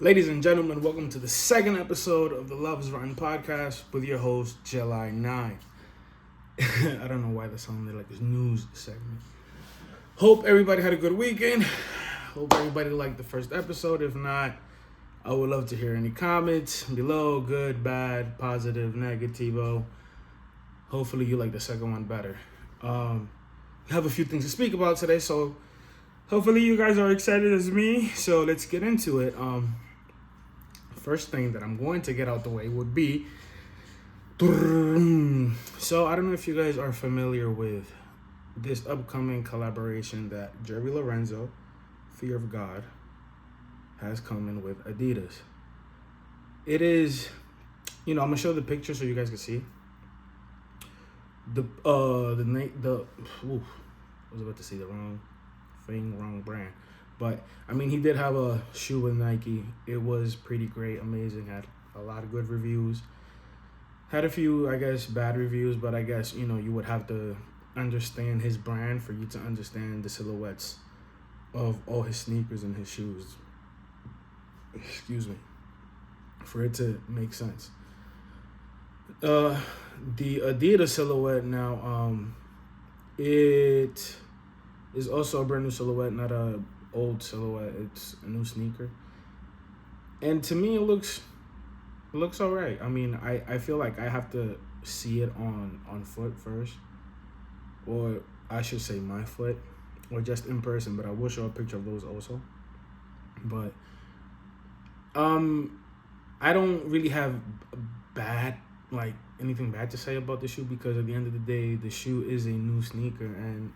Ladies and gentlemen, welcome to the second episode of the Love is Rotten podcast with your host, July 9. I don't know why that sounded like this news segment. Hope everybody had a good weekend. Hope everybody liked the first episode. If not, I would love to hear any comments below. Good, bad, positive, negativo. Hopefully you like the second one better. I have a few things to speak about today, so hopefully you guys are excited as me. So let's get into it. First thing that I'm going to get out the way would be, so I don't know if you guys are familiar with this upcoming collaboration that Jerry Lorenzo, Fear of God, has come in with Adidas. It is, I'm gonna show the picture so you guys can see. I was about to say the wrong thing, wrong brand. But, he did have a shoe with Nike. It was pretty great, amazing, had a lot of good reviews. Had a few, bad reviews, but you would have to understand his brand for you to understand the silhouettes of all his sneakers and his shoes. Excuse me. For it to make sense. The Adidas silhouette now, it is also a brand new silhouette, not a old silhouette. It's a new sneaker, and to me it looks all right. I feel like I have to see it on foot first, or I should say my foot, or just in person, but I will show a picture of those also. But I don't really have anything bad to say about the shoe, because at the end of the day the shoe is a new sneaker, and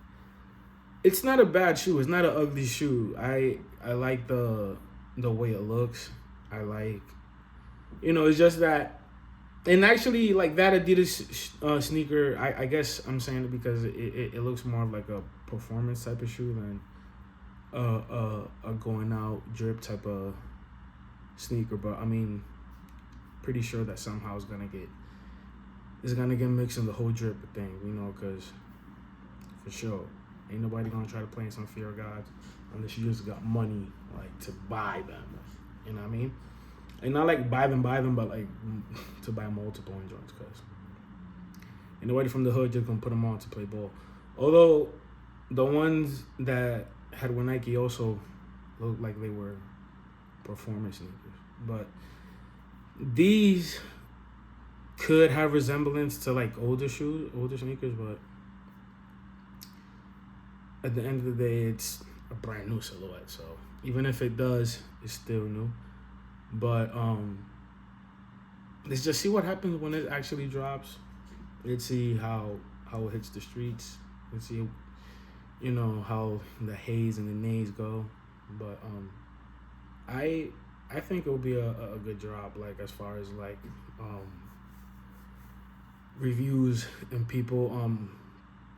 it's not a bad shoe. It's not an ugly shoe. I like the way it looks. I like, it's just that, and actually like that Adidas sneaker, I guess I'm saying it because it looks more like a performance type of shoe than a going out drip type of sneaker. But pretty sure that somehow it's gonna get mixed in the whole drip thing, because for sure ain't nobody gonna try to play in some Fear of God unless you just got money to buy them. You know what I mean? And not like buy them, but to buy multiple joints, because ain't nobody from the hood just gonna put them on to play ball. Although the ones that had with Nike also looked like they were performance sneakers, but these could have resemblance to older sneakers, but at the end of the day, it's a brand new silhouette. So even if it does, it's still new. But let's just see what happens when it actually drops. Let's see how it hits the streets. Let's see, how the haze and the nays go. But I think it will be a good drop. As far as reviews and people.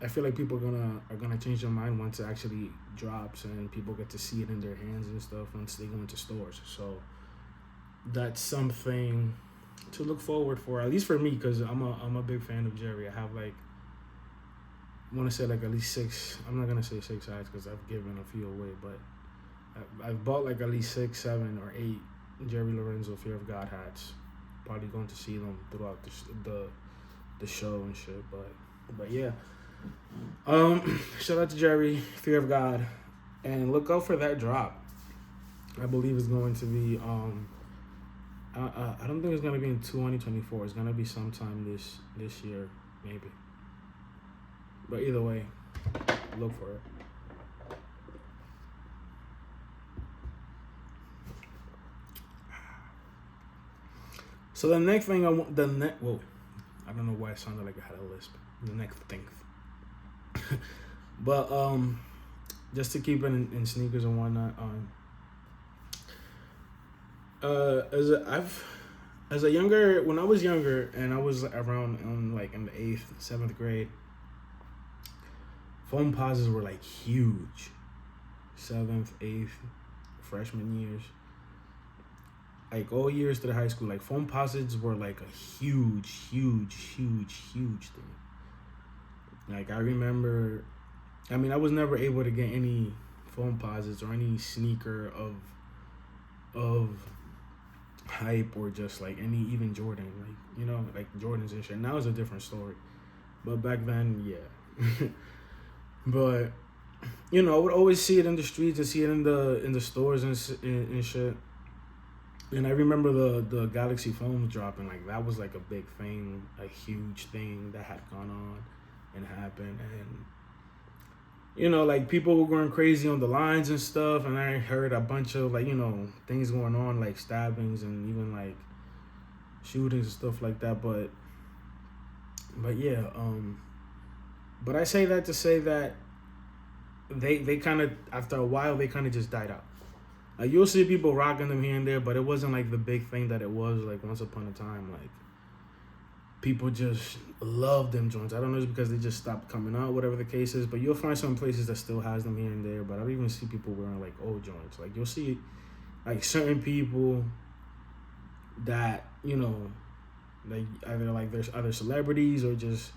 I feel like people are gonna change their mind once it actually drops and people get to see it in their hands and stuff once they go into stores. So that's something to look forward for, at least for me, because I'm a big fan of Jerry. I have I want to say at least 6. I'm not gonna say 6 hats because I've given a few away, but I've bought at least 6, 7, or 8 Jerry Lorenzo Fear of God hats. Probably going to see them throughout the show and shit. But yeah. Shout out to Jerry, Fear of God, and look out for that drop. I believe it's going to be I don't think it's gonna be in 2024. It's gonna be sometime this year, maybe. But either way, look for it. So the next thing I don't know why it sounded like I had a lisp. The next thing. But just to keep it in sneakers and whatnot, when I was younger and I was around in the 8th, 7th grade, foam posits were huge. 7th, 8th, freshman years, all years to the high school, foam posits were a huge thing. I remember, I was never able to get any foam posits or any sneaker of hype or just like any even Jordan, like like Jordans and shit. Now it's a different story, but back then, yeah. But I would always see it in the streets and see it in the stores and shit. And I remember the Galaxy phones dropping. Like that was like a big thing, a huge thing that had gone on and happened. And like people were going crazy on the lines and stuff. And I heard a bunch of like things going on, like stabbings and even like shootings and stuff like that. But yeah, but I say that to say that they kind of, after a while, they kind of just died out. You'll see people rocking them here and there, but it wasn't like the big thing that it was like once upon a time. Like people just love them joints. I don't know if it's because they just stopped coming out, whatever the case is. But you'll find some places that still has them here and there. But I don't even see people wearing like old joints. Like you'll see like certain people that like either like there's other celebrities or just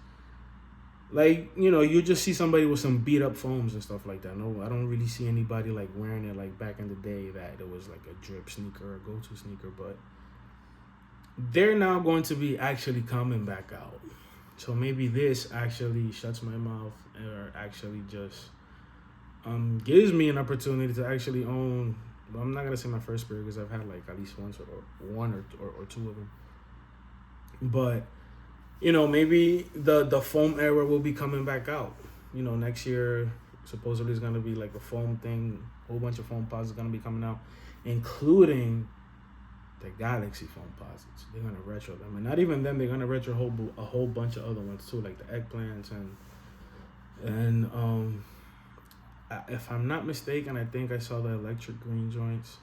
like you just see somebody with some beat up foams and stuff like that. No, I don't really see anybody like wearing it like back in the day that it was like a drip sneaker or a go-to sneaker. But they're now going to be actually coming back out, so maybe this actually shuts my mouth or actually just gives me an opportunity to actually own. Well, I'm not gonna say my first pair because I've had like at least one or two of them, but maybe the foam era will be coming back out. Next year supposedly is gonna be like a foam thing. A whole bunch of foam posits gonna be coming out, including the Galaxy foam posits. They're gonna retro them, and not even them. They're gonna retro a whole bunch of other ones too, like the eggplants and if I'm not mistaken, I think I saw the electric green joints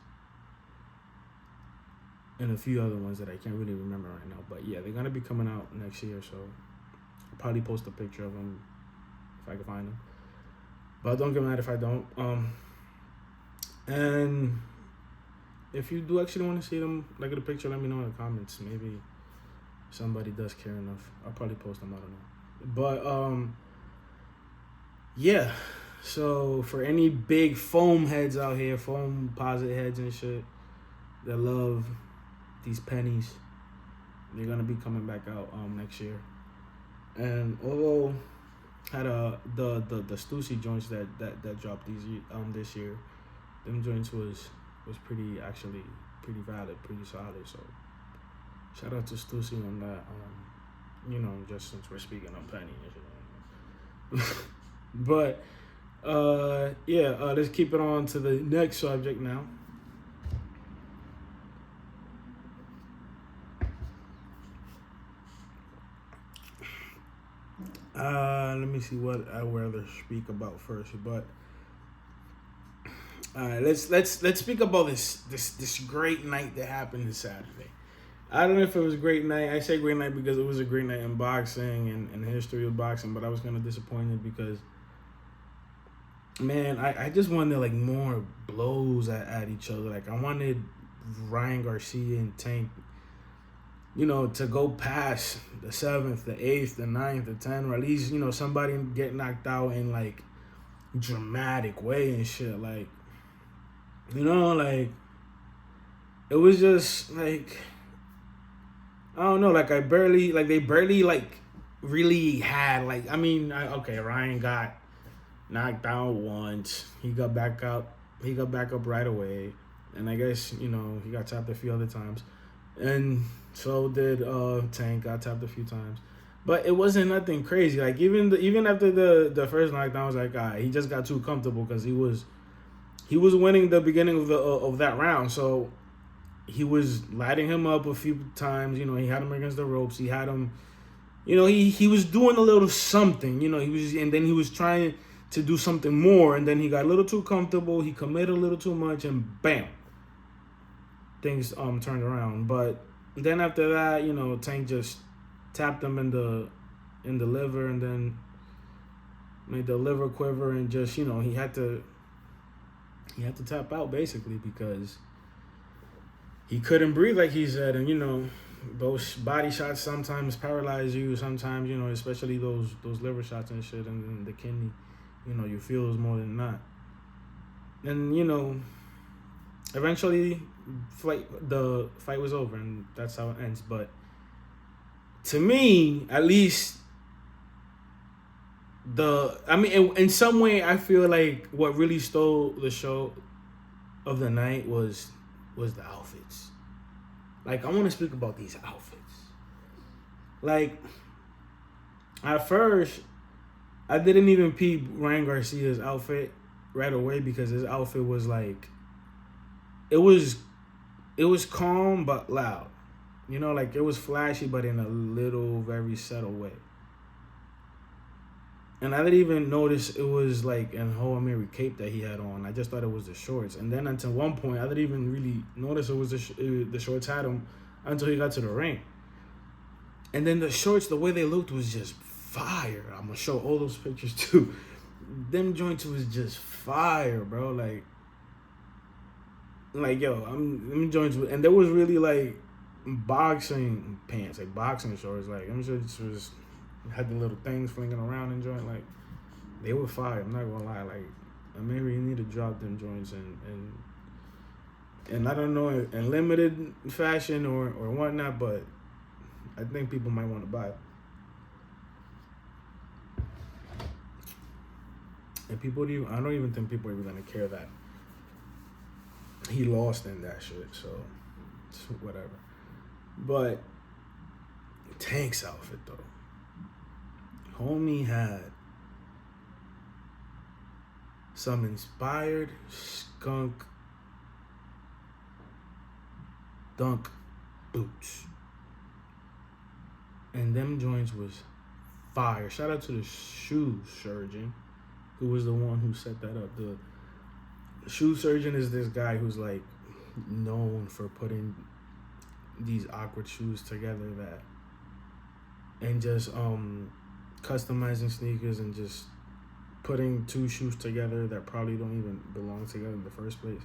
and a few other ones that I can't really remember right now. But yeah, they're gonna be coming out next year, so I'll probably post a picture of them if I can find them. But don't get mad if I don't. And if you do actually want to see them, like in a picture, let me know in the comments. Maybe somebody does care enough. I'll probably post them. I don't know. But yeah. So for any big foam heads out here, foam posit heads and shit that love these pennies, they're gonna be coming back out next year. And although had the Stussy joints that dropped this year, them joints was pretty valid, pretty solid. So shout out to Stussy on that. Just since we're speaking on penny and shit. But let's keep it on to the next subject now. Let me see what I would rather speak about first, but let's speak about this great night that happened this Saturday. I don't know if it was a great night. I say great night because it was a great night in boxing and history of boxing, but I was kind of disappointed because, man, I just wanted like more blows at each other. Like I wanted Ryan Garcia and Tank, to go past the 7th, the 8th, the 9th, the 10th, or at least, somebody get knocked out in like dramatic way and shit. Like, like it was just like, I don't know, like they barely like really had like, okay, Ryan got knocked out once. He got back up right away. And I guess, he got tapped a few other times. And so did Tank, got tapped a few times. But it wasn't nothing crazy. Like even after the first knockdown, I was like, he just got too comfortable because he was winning the beginning of that round. So he was lighting him up a few times. He had him against the ropes. He had him, he was doing a little something. And then he was trying to do something more, and then he got a little too comfortable. He committed a little too much, and bam, things turned around. But then after that, Tank just tapped him in the liver, and then made the liver quiver, and just he had to tap out basically because he couldn't breathe, like he said. And those body shots sometimes paralyze you. Sometimes especially those liver shots and shit, and then the kidney. You feel it more than not. And Eventually, the fight was over, and that's how it ends. But to me, at least, I mean, in some way, I feel like what really stole the show of the night was the outfits. Like, I want to speak about these outfits. Like, at first, I didn't even peep Ryan Garcia's outfit right away because his outfit was like, it was it was calm but loud. You know, like it was flashy but in a little very subtle way. And I didn't even notice it was like an whole Amiri cape that he had on. I just thought it was the shorts. And then until one point, I didn't even really notice it was the shorts had him until he got to the ring. And then the shorts, the way they looked was just fire. I'm gonna show all those pictures too. Them joints was just fire, bro. Like yo, them joints, and there was really like boxing pants, like boxing shorts. Like I'm sure this was had the little things flinging around and joint. Like they were fire. I'm not gonna lie. Like maybe you need to drop them joints and I don't know in limited fashion or whatnot, but I think people might want to buy it. And I don't even think people are even gonna care that he lost in that shit. So it's whatever. But Tank's outfit though. Homie had some inspired skunk dunk boots. And them joints was fire. Shout out to the shoe surgeon who was the one who set that up. The shoe surgeon is this guy who's like known for putting these awkward shoes together and just customizing sneakers and just putting two shoes together that probably don't even belong together in the first place.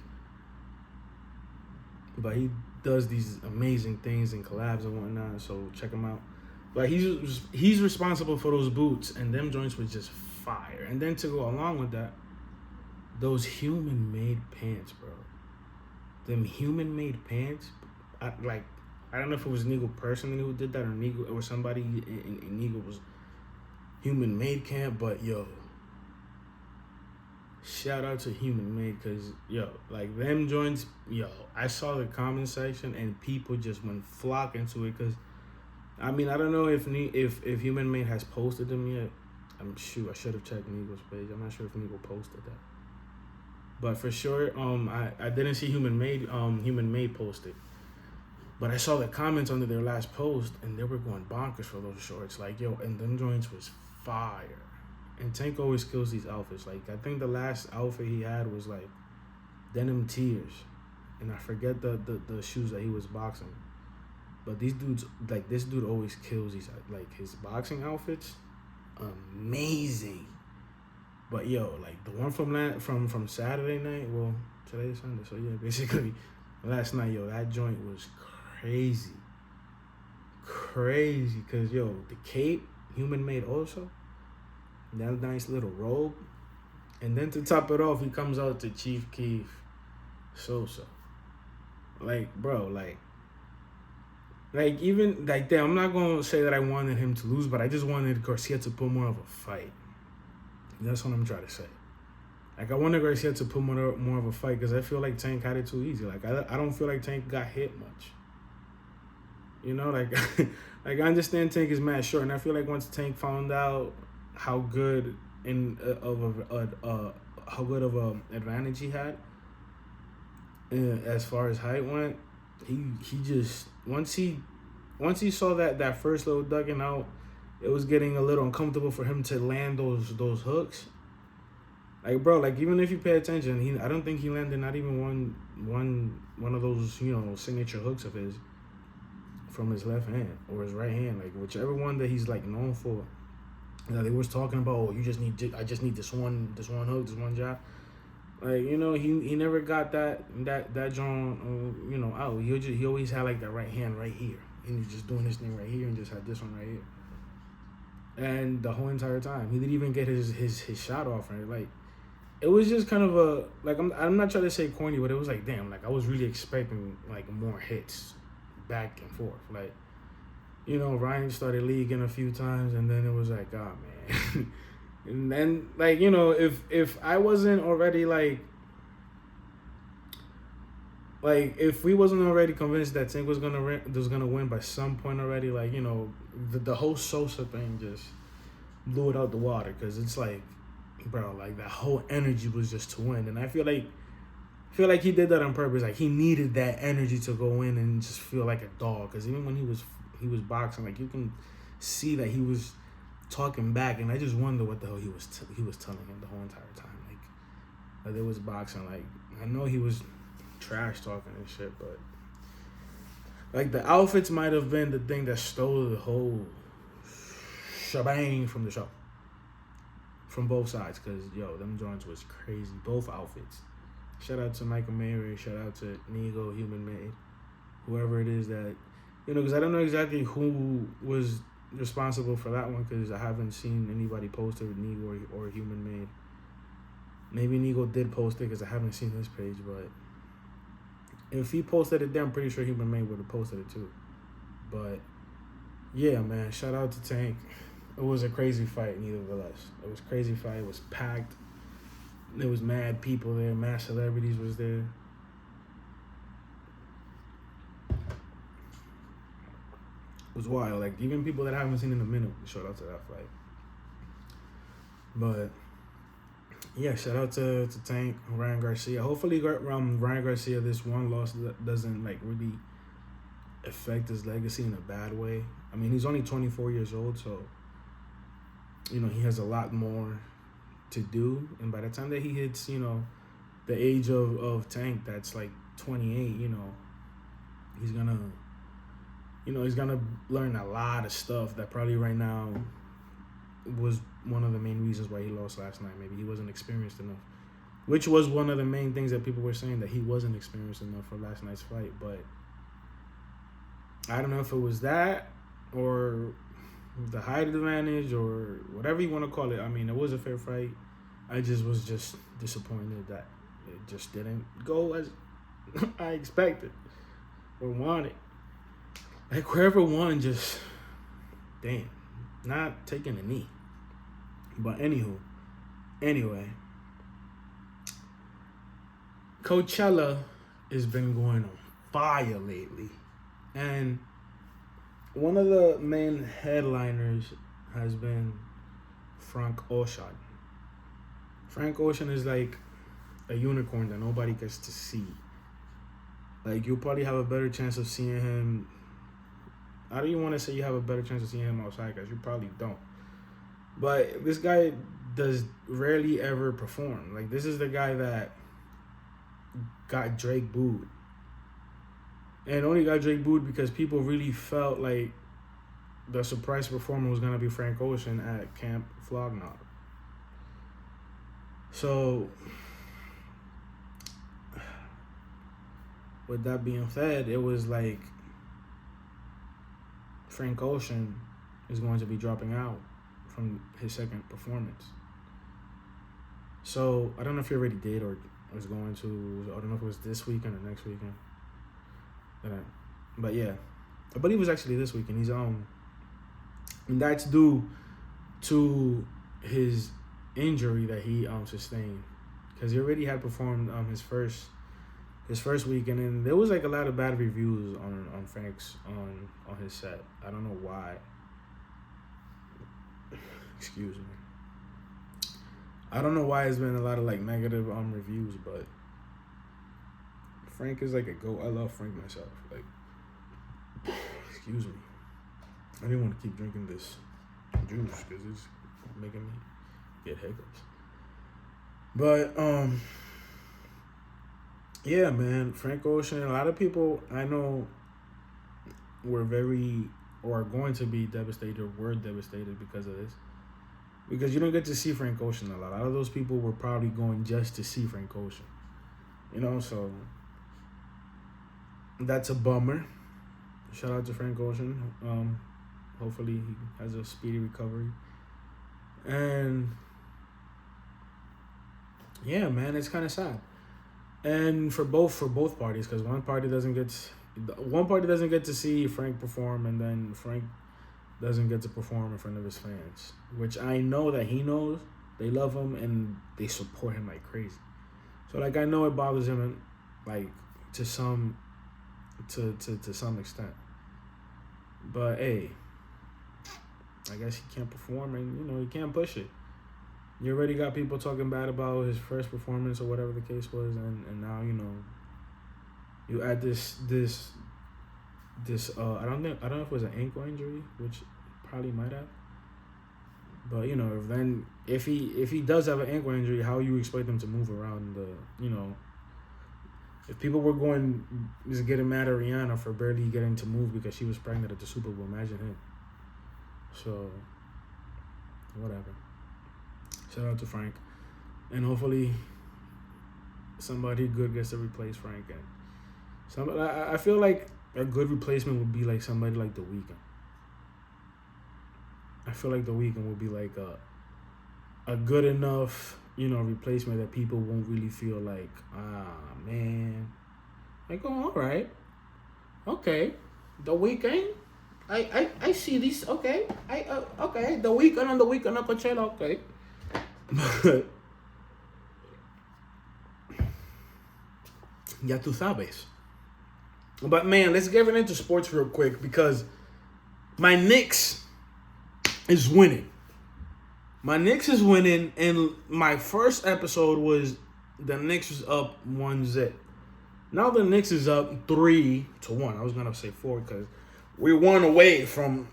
But he does these amazing things and collabs and whatnot, so check him out. But he's responsible for those boots, and them joints was just fire. And then to go along with that, those human-made pants, bro. Them human-made pants, I don't know if it was Neagle personally who did that or Neagle or somebody in Neagle was human-made camp, but yo, shout out to human made because yo, like them joints, yo, I saw the comment section and people just went flocking to it because I mean I don't know if human made has posted them yet. I should have checked Neagle's page. I'm not sure if Neagle posted that, but for sure I didn't see human made posted, but I saw the comments under their last post and they were going bonkers for those shorts. Like yo, and them joints was fire. And Tank always kills these outfits. Like, I think the last outfit he had was, like, denim tears. And I forget the shoes that he was boxing. But these dudes, like, this dude always kills these, like, his boxing outfits. Amazing. But, yo, like, the one from Saturday night, well, today is Sunday. So, yeah, basically, last night, yo, that joint was crazy. Crazy. Because, yo, the cape, human made also. That nice little robe. And then to top it off, he comes out to Chief Keef Sosa. Like, bro, like even like that, I'm not gonna say that I wanted him to lose, but I just wanted Garcia to put more of a fight. That's what I'm trying to say. Like I wanted Garcia to put more of a fight because I feel like Tank had it too easy. Like I don't feel like Tank got hit much. You know, like like I understand Tank is mad short, and I feel like once Tank found out how good how good of a advantage he had as far as height went, he just once he saw that first little ducking out, it was getting a little uncomfortable for him to land those hooks. Like bro, like even if you pay attention, I don't think he landed not even one of those signature hooks of his from his left hand or his right hand, like whichever one that he's like known for. They was talking about, I just need this one hook, this one job. Like, he never got that John, out. He always had like that right hand right here. And he's just doing this thing right here and just had this one right here. And the whole entire time. He didn't even get his shot off, right? Like, it was just kind of a like I'm not trying to say corny, but it was like damn, like I was really expecting like more hits back and forth. Like, you know, Ryan started leaking a few times, and then it was like, oh man. And then, like, you know, if I wasn't already like if we wasn't already convinced that Tank was gonna win by some point already, like, you know, the whole Sosa thing just blew it out the water, because it's like, bro, like that whole energy was just to win, and I feel like he did that on purpose. Like he needed that energy to go in and just feel like a dog, because even when he was boxing, like you can see that he was talking back, and I just wonder what the hell he was telling him the whole entire time. Like it was boxing. Like I know he was trash talking and shit, but like the outfits might have been the thing that stole the whole shebang from the show, from both sides. Cause yo, them joints was crazy. Both outfits. Shout out to Michael Mayer. Shout out to Nego, Human Made, whoever it is that, you know, because I don't know exactly who was responsible for that one, because I haven't seen anybody post it with Nego or Human Made. Maybe Nego did post it because I haven't seen his page, but if he posted it there, I'm pretty sure Human Made would have posted it too. But yeah, man, shout out to Tank. It was a crazy fight, nevertheless. It was a crazy fight. It was packed. There was mad people there. Mad celebrities was there. It was wild. Like, even people that I haven't seen in a minute showed out to that fight. But yeah, shout out to Tank, Ryan Garcia. Hopefully, Ryan Garcia, this one loss doesn't like really affect his legacy in a bad way. I mean, he's only 24 years old, so you know he has a lot more to do. And by the time that he hits, you know, the age of Tank, that's like 28. You know, he's gonna learn a lot of stuff that probably right now was one of the main reasons why he lost last night. Maybe he wasn't experienced enough, which was one of the main things that people were saying, that he wasn't experienced enough for last night's fight. But I don't know if it was that or the height advantage or whatever you want to call it. I mean, it was a fair fight. I just was disappointed that it just didn't go as I expected or wanted. Like, whoever won, just damn, not taking a knee. But anyway, Coachella has been going on fire lately, and one of the main headliners has been Frank Ocean. Frank Ocean is like a unicorn that nobody gets to see. Like, you'll probably have a better chance of seeing him. I don't even want to say you have a better chance of seeing him outside, because you probably don't. But this guy does rarely ever perform. Like, this is the guy that got Drake booed. And only got Drake booed because people really felt like the surprise performer was going to be Frank Ocean at Camp Flognog. So, with that being said, it was like Frank Ocean is going to be dropping out from his second performance. So, I don't know if he already did or was going to. I don't know if it was this weekend or next weekend. But yeah, I believe it was actually this weekend. He's and that's due to his injury that he sustained, because he already had performed his first weekend, and there was like a lot of bad reviews on Frank's on his set. I don't know why. Excuse me. I don't know why there's been a lot of like negative reviews, but Frank is like a GOAT. I love Frank myself. Like, excuse me. I didn't want to keep drinking this juice because it's making me get hiccups. But yeah, man, Frank Ocean. A lot of people I know were are going to be devastated, or were devastated because of this. Because you don't get to see Frank Ocean a lot. A lot of those people were probably going just to see Frank Ocean. You know, so that's a bummer. Shout out to Frank Ocean. Hopefully he has a speedy recovery. And yeah, man, it's kind of sad. And for both parties, because one party doesn't get to see Frank perform, and then Frank doesn't get to perform in front of his fans, which I know that he knows. They love him and they support him like crazy. So like I know it bothers him, like to some to some extent. But hey, I guess he can't perform, and he can't push it. You already got people talking bad about his first performance or whatever the case was, and now you add this I don't know if it was an ankle injury, which probably might have. But if he does have an ankle injury, how you expect him to move around if people were going is getting mad at Rihanna for barely getting to move because she was pregnant at the Super Bowl, imagine him. So whatever. Shout out to Frank, and hopefully somebody good gets to replace Frank. And I feel like a good replacement would be like somebody like The Weeknd. I feel like The Weeknd would be like a good enough, replacement that people won't really feel like, man. Like, oh, all right. Okay. The Weeknd? I see these, okay. Okay. The Weeknd on the Weeknd on Coachella, okay. But, ya tú sabes. But, man, let's get into sports real quick because my Knicks is winning. My Knicks is winning, and my first episode was the Knicks was up 1-0. Now the Knicks is up 3-1. I was gonna say 4 because we're one away from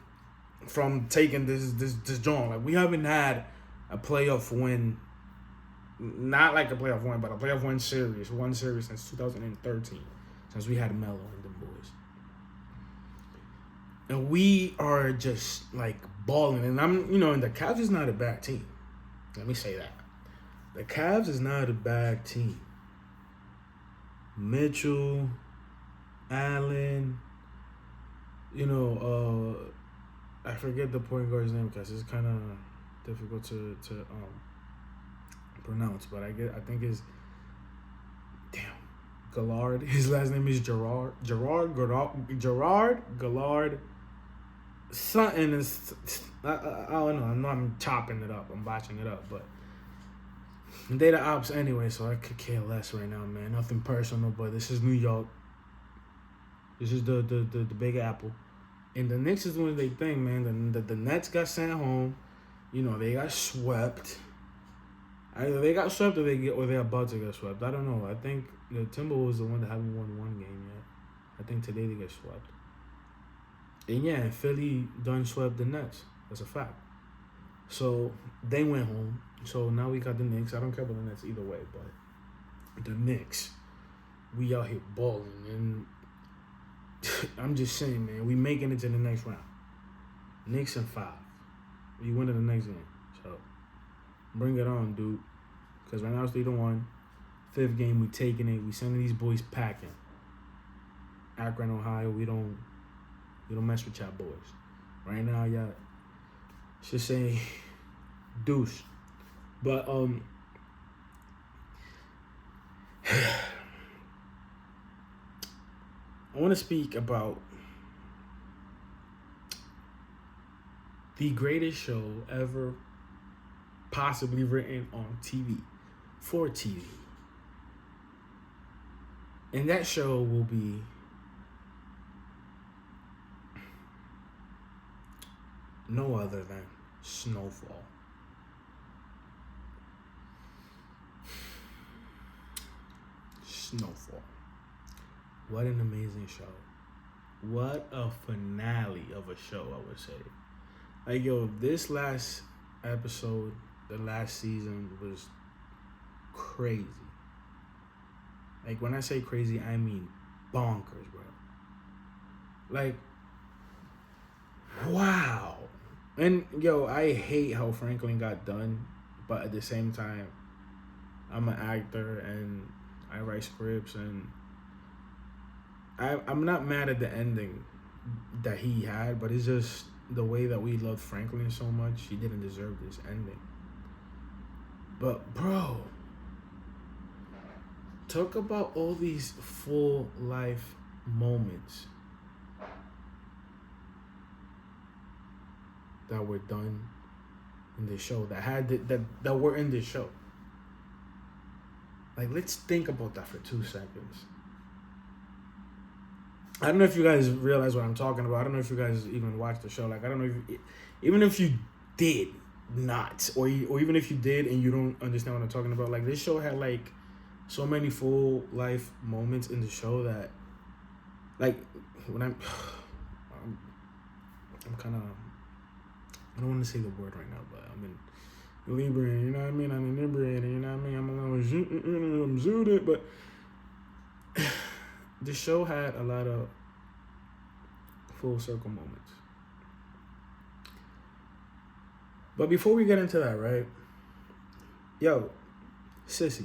taking this joint. Like we haven't had a playoff win, not like a playoff win, but a playoff win series, one series since 2013, since we had Melo and them boys. And we are just like balling. And and the Cavs is not a bad team. Let me say that. The Cavs is not a bad team. Mitchell, Allen, I forget the point guard's name because it's kind of difficult to pronounce. But I think it's Gallard. His last name is Gerard Gallard. Something is I don't know. I know I'm chopping it up. I'm botching it up, but they the ops anyway, so I could care less right now, man. Nothing personal, but this is New York. This is the Big Apple, and the Knicks is doing their thing, man. The Nets got sent home. They got swept. Either they got swept or they're about to get swept. I don't know. I think the Timberwolves the one that haven't won one game yet. I think today they get swept. And yeah, Philly done swept the Nets. That's a fact. So they went home. So now we got the Knicks. I don't care about the Nets either way, but the Knicks, we out here balling. And I'm just saying, man, we making it to the next round. Knicks in 5. We win in the next game. So bring it on, dude. Because right now it's 3-1. 5th game, we taking it. We sending these boys packing. Akron, Ohio, we don't mess with y'all boys. Right now, y'all should say deuce. But I want to speak about the greatest show ever possibly written on TV, for TV. And that show will be no other than Snowfall. Snowfall. What an amazing show. What a finale of a show, I would say. Like, yo, this last episode, the last season was crazy. Like, when I say crazy, I mean bonkers, bro. Like, wow. And, yo, I hate how Franklin got done, but at the same time, I'm an actor and I write scripts, and I'm not mad at the ending that he had, but it's just the way that we loved Franklin so much, he didn't deserve this ending. But, bro, talk about all these full life moments that were done in this show, that were in this show. Like, let's think about that for 2 seconds. I don't know if you guys realize what I'm talking about. I don't know if you guys even watch the show. Like, I don't know if even if you did not, or even if you did and you don't understand what I'm talking about. Like, this show had like so many full life moments in the show that, like, when I'm kind of, I don't want to say the word right now, but I'm in Libra, you know what I mean? I'm inebriated, you know what I mean? I'm zooted, but the show had a lot of full circle moments. But before we get into that, right? Yo, sis,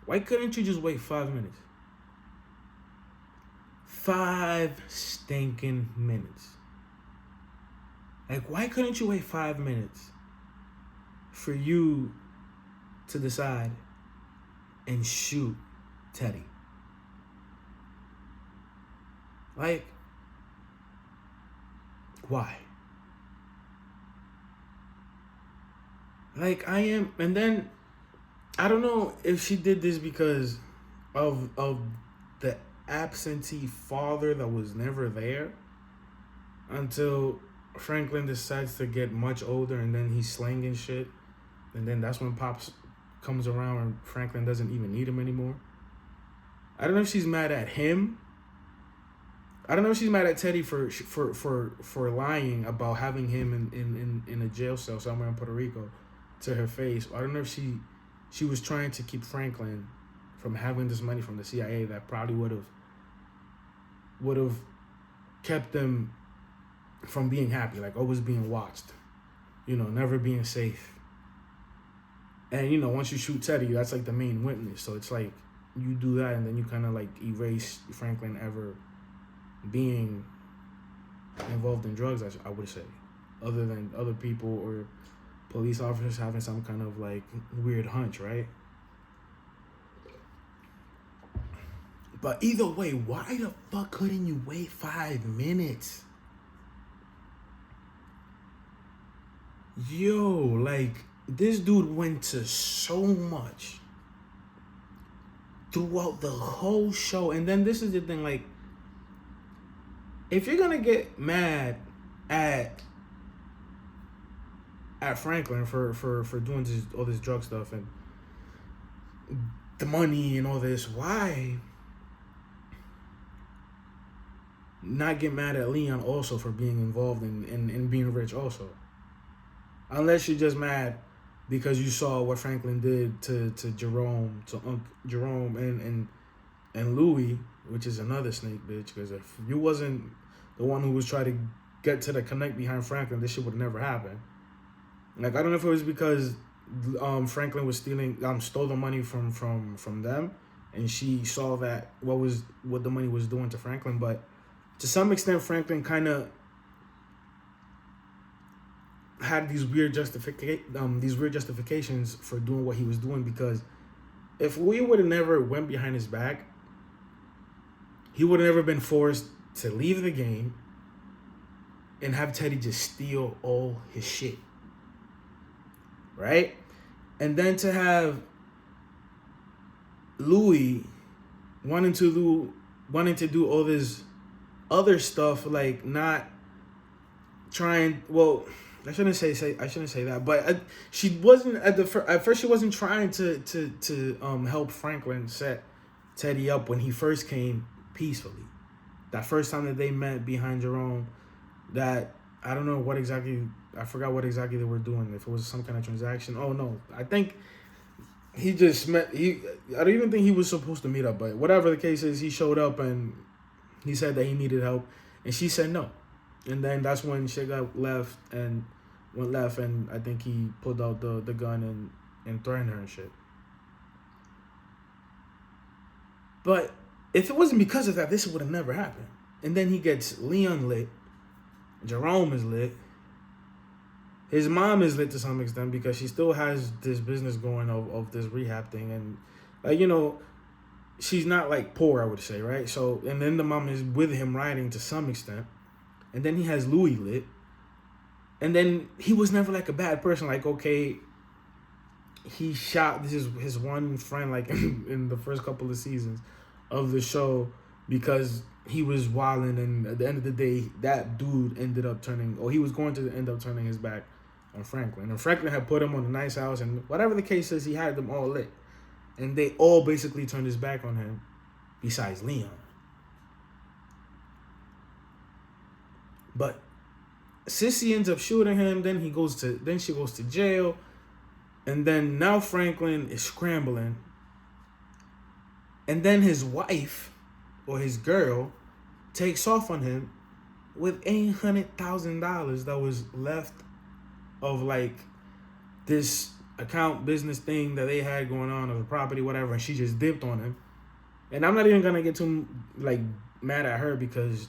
why couldn't you just wait 5 minutes? 5 stinking minutes. Like, why couldn't you wait 5 minutes for you to decide and shoot Teddy? Like, why? Like, and then I don't know if she did this because of the absentee father that was never there until Franklin decides to get much older, and then he's slanging shit, and then that's when Pops comes around and Franklin doesn't even need him anymore. I don't know if she's mad at him. I don't know if she's mad at Teddy for lying about having him in a jail cell somewhere in Puerto Rico to her face. I don't know if she was trying to keep Franklin from having this money from the CIA that probably would have kept them from being happy, like always being watched, you know, never being safe. And, you know, once you shoot Teddy, that's like the main witness. So it's like you do that and then you kind of like erase Franklin ever being involved in drugs, I would say, other than other people or police officers having some kind of like weird hunch, right? But either way, why the fuck couldn't you wait 5 minutes? Yo, like, this dude went to so much throughout the whole show. And then this is the thing, like, if you're gonna get mad at Franklin for doing all this drug stuff and the money and all this, why not get mad at Leon also for being involved in being rich also? Unless you're just mad because you saw what Franklin did to Jerome, Jerome and Louis, which is another snake bitch. Because if you wasn't the one who was trying to get to the connect behind Franklin, this shit would never happen. Like, I don't know if it was because Franklin was stole the money from them, and she saw that what the money was doing to Franklin. But to some extent, Franklin kind of had these weird justifications for doing what he was doing, because if we would have never went behind his back, he would have never been forced to leave the game and have Teddy just steal all his shit, right? And then to have Louis wanting to do all this other stuff, like not trying. Well, I shouldn't say that, but she wasn't at first. She wasn't trying to help Franklin set Teddy up when he first came peacefully. That first time that they met behind Jerome, that I don't know what exactly. I forgot what exactly they were doing. If it was some kind of transaction. Oh no, I think he just met. I don't even think he was supposed to meet up, but whatever the case is, he showed up and he said that he needed help, and she said no. And then that's when she went left, and I think he pulled out the gun and threatened her and shit. But if it wasn't because of that, this would have never happened. And then he gets Leon lit, Jerome is lit, His mom is lit to some extent because she still has this business going of this rehab thing, and like she's not like poor, I would say, right? So and then the mom is with him riding to some extent, and then he has Louis lit, and then he was never like a bad person. Like okay, he shot his one friend like in the first couple of seasons of the show because he was wilding, and at the end of the day, that dude ended up turning, or he was going to end up turning his back on Franklin. And Franklin had put him on a nice house, and whatever the case is, he had them all lit. And they all basically turned his back on him, besides Leon. But Sissy ends up shooting him, then she goes to jail, and then now Franklin is scrambling. And then his wife, or his girl, takes off on him with $800,000 that was left of like this account business thing that they had going on, of a property, whatever, and she just dipped on him. And I'm not even gonna get too like mad at her because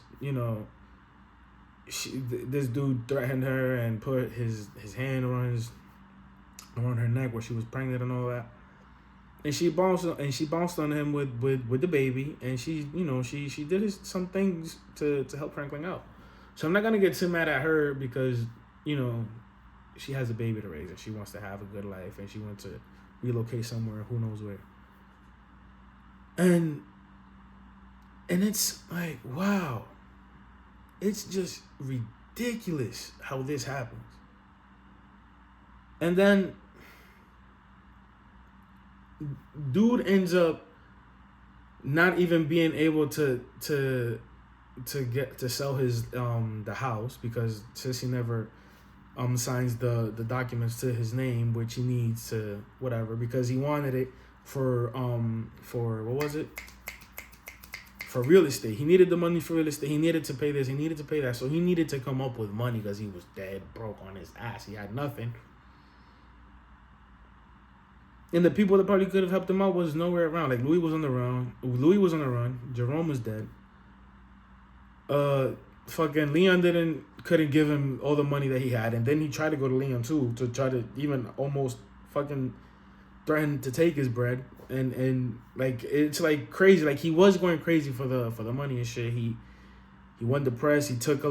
this dude threatened her and put his hand around her neck where she was pregnant and all that. And she bounced on him with the baby, and she did some things to help Franklin out. So I'm not gonna get too mad at her because she has a baby to raise and she wants to have a good life and she wants to relocate somewhere, who knows where. And it's like, wow, it's just ridiculous how this happens. And then dude ends up not even being able to sell his the house because Sissy never signs the documents to his name, which he needs to whatever, because he wanted it for what was it? For real estate. He needed the money for real estate. He needed to pay this. He needed to pay that. So he needed to come up with money because he was dead broke on his ass. He had nothing. And the people that probably could have helped him out was nowhere around. Like Louis was on the run. Jerome was dead. Fucking Leon couldn't give him all the money that he had, and then he tried to go to Leon too to try to even almost fucking threaten to take his bread, and like it's like crazy. Like he was going crazy for the money and shit. He went depressed. He had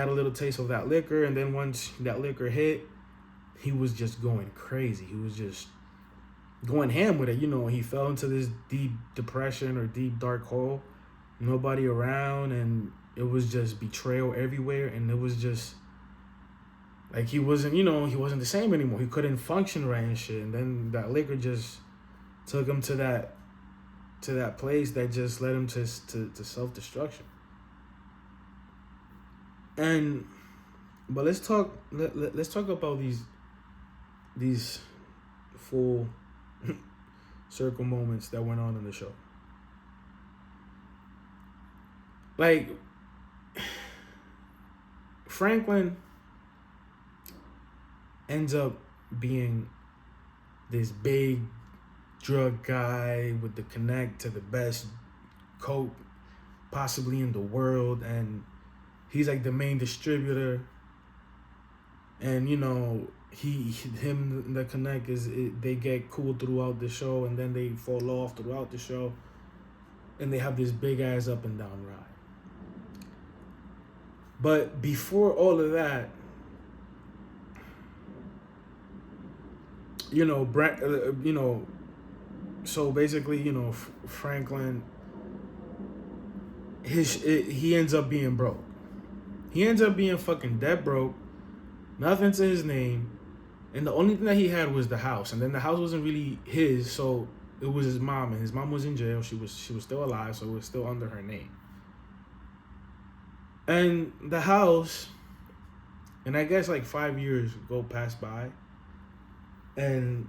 a little taste of that liquor, and then once that liquor hit, he was just going crazy. He was just going ham with it. He fell into this deep depression or deep dark hole. Nobody around, and it was just betrayal everywhere, and it was just like he wasn't the same anymore. He couldn't function right and shit. And then that liquor just took him to that place that just led him to self-destruction. But let's talk about these full circle moments that went on in the show. Like Franklin ends up being this big drug guy with the connect to the best coke possibly in the world, and he's like the main distributor. And the connect they get cool throughout the show, and then they fall off throughout the show, and they have this big ass up and down ride. But before all of that, so basically, Franklin, he ends up being broke. He ends up being fucking dead broke, nothing to his name, and the only thing that he had was the house. And then the house wasn't really his, so it was his mom, and his mom was in jail. She was still alive, so it was still under her name. And the house, and I guess like 5 years pass by, and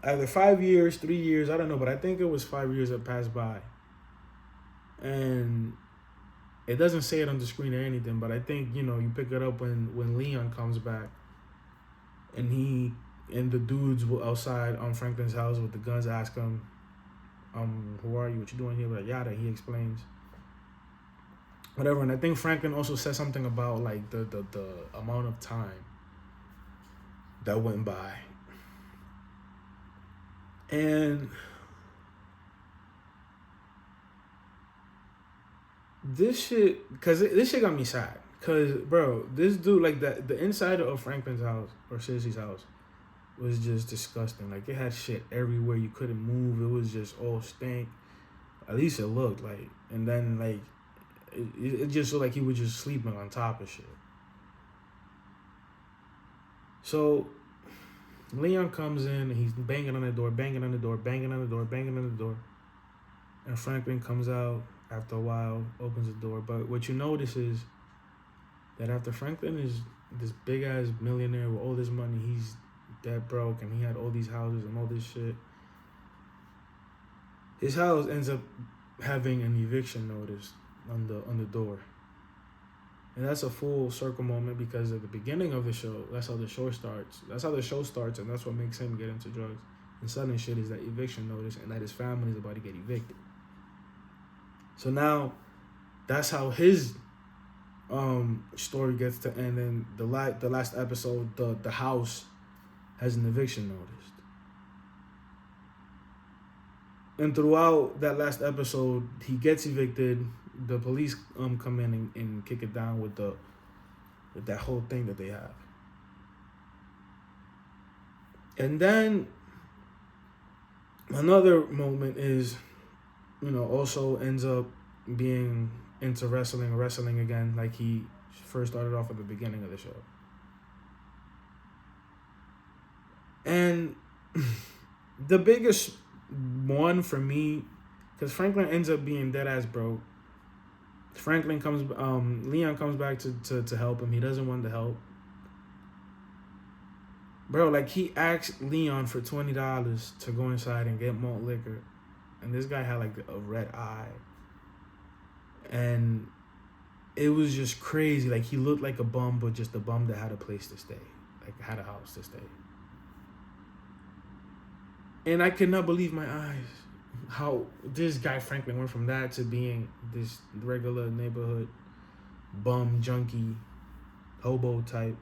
either 5 years, 3 years, I don't know, but I think it was 5 years that passed by. And it doesn't say it on the screen or anything, but I think, you pick it up when Leon comes back, and the dudes outside on Franklin's house with the guns ask him, who are you? What you doing here? Like, yada. He explains. Whatever. And I think Franklin also said something about like the amount of time that went by. And this shit got me sad. Cause bro, this dude, like the inside of Franklin's house or Sissy's house was just disgusting. Like it had shit everywhere. You couldn't move. It was just all stank. At least it looked like. And then like it just looked like he was just sleeping on top of shit. So Leon comes in and he's banging on the door. And Franklin comes out after a while, opens the door. But what you notice is that after Franklin is this big ass millionaire with all this money, he's dead broke and he had all these houses and all this shit. His house ends up having an eviction notice on the door. And that's a full circle moment because at the beginning of the show, that's how the show starts. That's how the show starts, and that's what makes him get into drugs. And sudden shit is that eviction notice and that his family is about to get evicted. So now, that's how his story gets to end. And the last episode, the house has an eviction notice. And throughout that last episode, he gets evicted. The police come in and kick it down with that whole thing that they have. And then another moment is, also ends up being into wrestling again, like he first started off at the beginning of the show. And the biggest one for me, because Franklin ends up being dead ass broke. Leon comes back to help him. He doesn't want the help. Bro, like he asked Leon for $20 to go inside and get malt liquor. And this guy had like a red eye. And it was just crazy. Like he looked like a bum, but just a bum that had a place to stay. Like had a house to stay. And I could not believe my eyes. How this guy Franklin went from that to being this regular neighborhood bum, junkie, hobo type.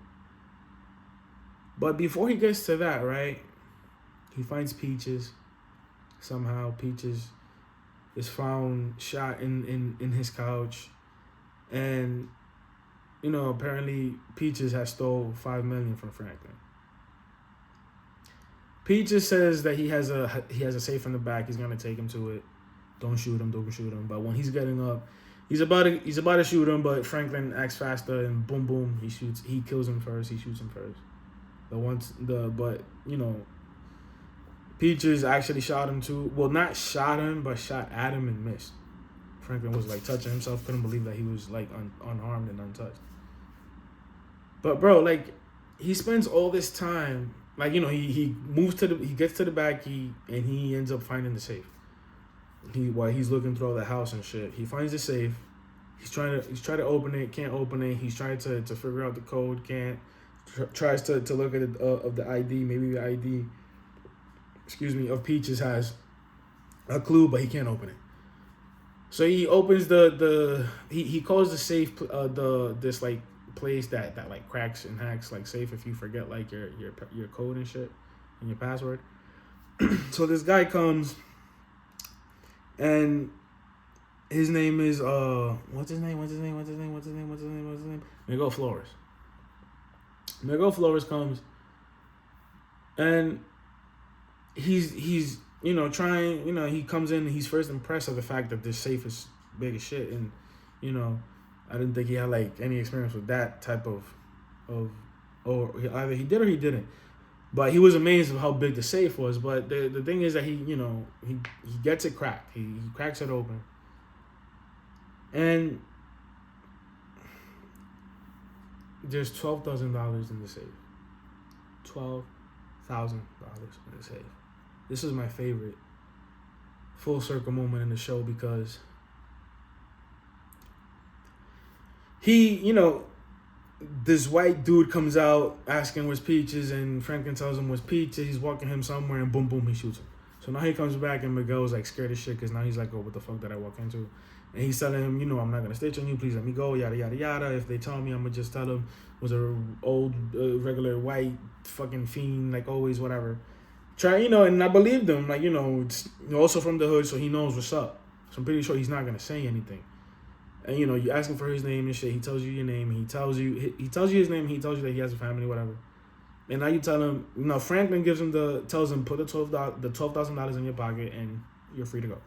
But before he gets to that, right, he finds Peaches. Somehow Peaches is found shot in his couch. And, apparently Peaches has stole $5 million from Franklin. Peaches says that he has a safe in the back. He's gonna take him to it. Don't shoot him. But when he's getting up, he's about to shoot him. But Franklin acts faster and boom, boom. He kills him first. He shoots him first. Peaches actually shot him too. Well, not shot him, but shot at him and missed. Franklin was like touching himself. Couldn't believe that he was like unharmed and untouched. But bro, like he spends all this time. Like, he moves he gets to the back and he ends up finding the safe. While he's looking through all the house and shit, he finds the safe. He's trying to open it, can't open it. He's trying to figure out the code, can't. Tries to look at the ID, maybe the ID, of Peaches has a clue, but he can't open it. So he opens he calls the safe this like place that like cracks and hacks like safe if you forget like your code and shit and your password. So this guy comes and his name is what's his name? Miguel Flores. Miguel Flores comes and he's trying, he comes in and he's first impressed of the fact that this safe is big as shit, and I didn't think he had like any experience with that type of or either he did or he didn't. But he was amazed of how big the safe was. But the thing is that he gets it cracked. He cracks it open. And there's $12,000 in the safe. $12,000 in the safe. This is my favorite full circle moment in the show because this white dude comes out asking where's Peaches, and Franklin tells him where's Peaches. He's walking him somewhere, and boom, boom, he shoots him. So now he comes back and Miguel's like scared as shit because now he's like, oh, what the fuck did I walk into? And he's telling him, I'm not gonna snitch on you. Please let me go. Yada yada yada. If they tell me, I'm gonna just tell them was a old regular white fucking fiend, like always, whatever. Try, and I believed him. Like, it's also from the hood, so he knows what's up. So I'm pretty sure he's not gonna say anything. And you ask him for his name and shit. He tells you your name. He tells you his name. He tells you that he has a family, whatever. And now you tell him, Franklin tells him put the $12,000 in your pocket and you're free to go.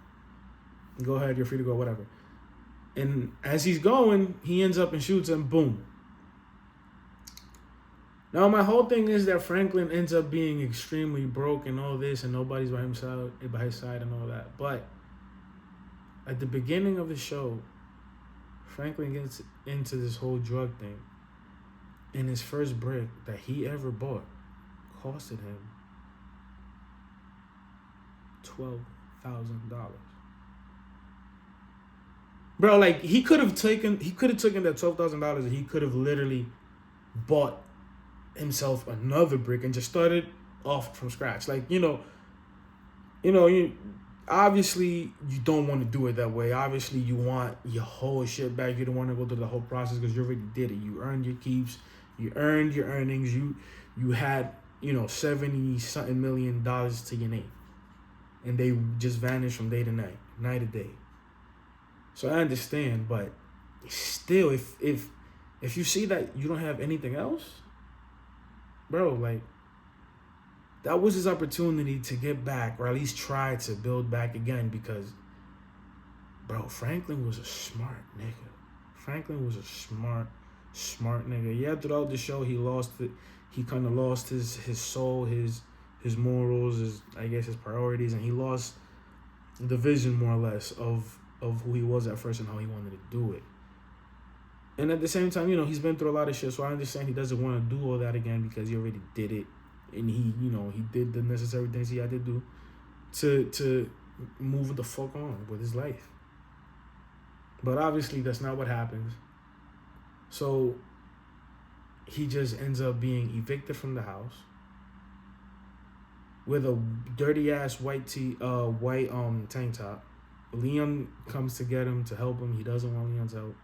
Go ahead, you're free to go, whatever. And as he's going, he ends up and shoots him. Boom. Now my whole thing is that Franklin ends up being extremely broke and all this, and nobody's by his side and all that. But at the beginning of the show, Franklin gets into this whole drug thing. And his first brick that he ever bought costed him $12,000. Bro, like he could have taken that $12,000 and he could have literally bought himself another brick and just started off from scratch. Like, obviously you don't want to do it that way. Obviously you want your whole shit back. You don't want to go through the whole process because you already did it. You earned your keeps. You earned your earnings. You had, $70-something million to your name. And they just vanished from day to night to day. So I understand, but still, if you see that you don't have anything else, bro, like, that was his opportunity to get back, or at least try to build back again, because, bro, Franklin was a smart nigga. Franklin was a smart nigga. Yeah, throughout the show, he kind of lost his soul, his morals, his priorities, and he lost the vision, more or less, of who he was at first and how he wanted to do it. And at the same time, he's been through a lot of shit, so I understand he doesn't want to do all that again because he already did it. And he did the necessary things he had to do to move the fuck on with his life. But obviously, that's not what happens. So he just ends up being evicted from the house with a dirty ass white tank top. Leon comes to get him, to help him. He doesn't want Leon's help.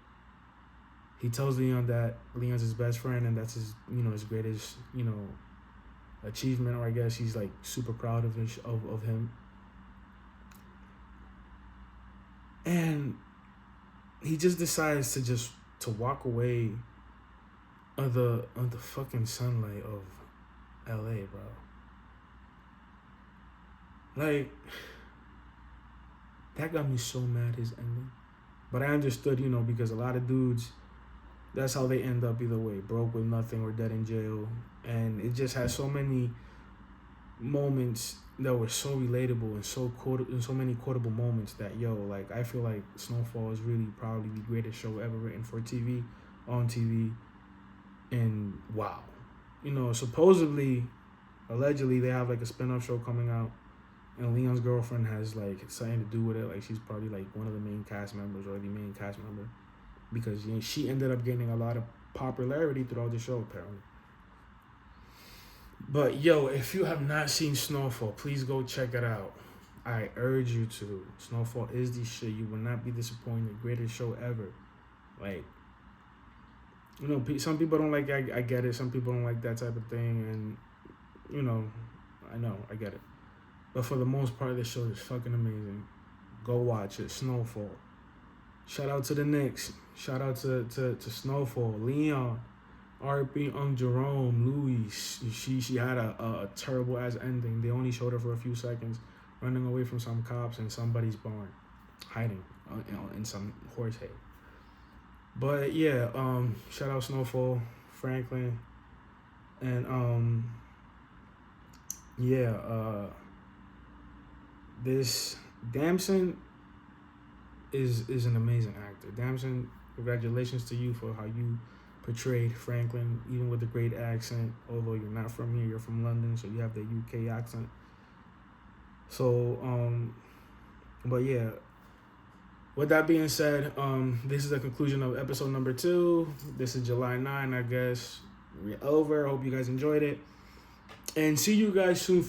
He tells Leon that Leon's his best friend and that's his, his greatest, achievement, or I guess he's like super proud of him. And he just decides to walk away on the fucking sunlight of LA, bro. Like, that got me so mad, his ending. But I understood, because a lot of dudes, that's how they end up either way, broke with nothing or dead in jail. And it just had so many moments that were so relatable and so many quotable moments that, I feel like Snowfall is really probably the greatest show ever written for TV, on TV. And wow. Supposedly, allegedly, they have like a spin-off show coming out. And Leon's girlfriend has like something to do with it. Like she's probably like one of the main cast members or the main cast member. Because she ended up gaining a lot of popularity throughout the show, apparently. But if you have not seen Snowfall, please go check it out. I urge you to. Snowfall is the shit. You will not be disappointed. Greatest show ever. Like, some people don't like I get it. Some people don't like that type of thing. And, I get it. But for the most part, this show is fucking amazing. Go watch it. Snowfall. Shout out to the Knicks. Shout out to Snowfall, Leon, RP, Jerome, Louis. She had a terrible ass ending. They only showed her for a few seconds, running away from some cops in somebody's barn, hiding in some horse hay. But yeah, shout out Snowfall, Franklin, and this Damson is an amazing actor. Damson, congratulations to you for how you portrayed Franklin, even with a great accent. Although you're not from here, you're from London, so you have the UK accent. So, but yeah. With that being said, this is the conclusion of episode number 2. This is July 9, I guess. We're over. Hope you guys enjoyed it. And see you guys soon for